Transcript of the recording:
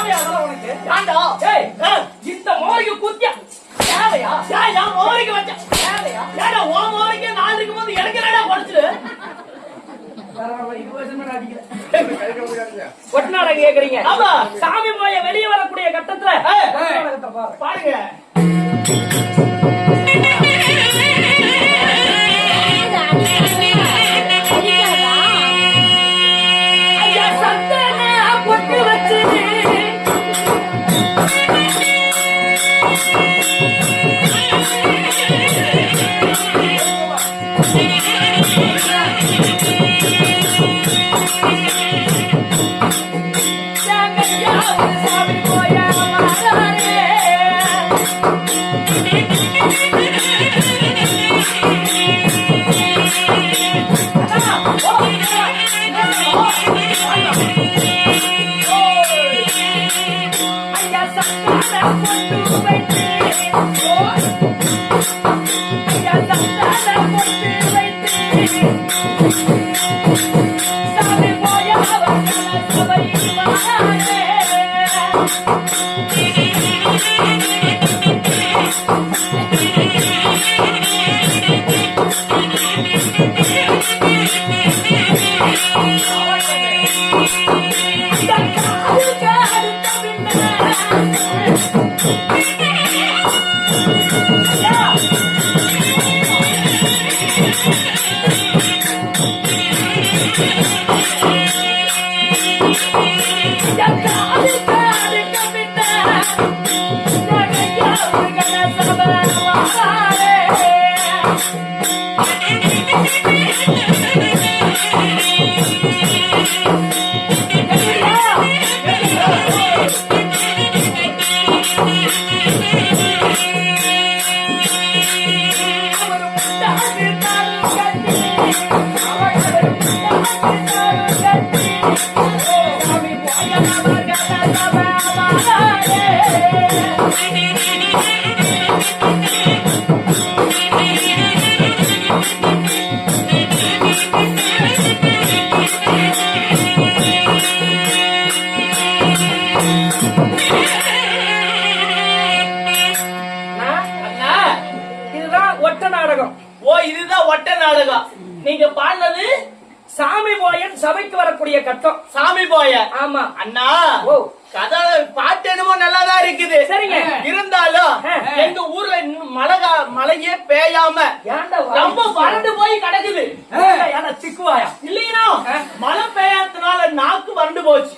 தேவையா உனக்கு? ஏண்டா இந்த மோரிக்கு குத்தியா தேவையா? ஏன் மோரிக்கு வச்ச தேவையா? ஏடா ஓ மோரிக்கு நான் இருக்கும்போது எனக்கு என்னடா குறைச்சிடு? கொட்டநாடகம் கேக்குறீங்க? ஆமா. சாமி போய வெளியே வரக்கூடிய கட்டத்துல பாருங்க. ஐயா சத்தன பொட்டு வச்சு சாமி போய நீங்க பாடுனது சாமி போயன் சபைக்கு வரக்கூடிய கட்டம். சாமி போய? ஆமா அண்ணா. கதை பாட்டு என்னமோ நல்லாதான் இருக்குது. சரிங்க. இருந்தாலும் எங்க ஊர்ல மழையே பெய்யாம ரொம்ப வறண்டு போய் கிடக்குது. சிக்குவாயா இல்லையா? மழை பெய்யாததுனால நாக்கு வறண்டு போச்சு.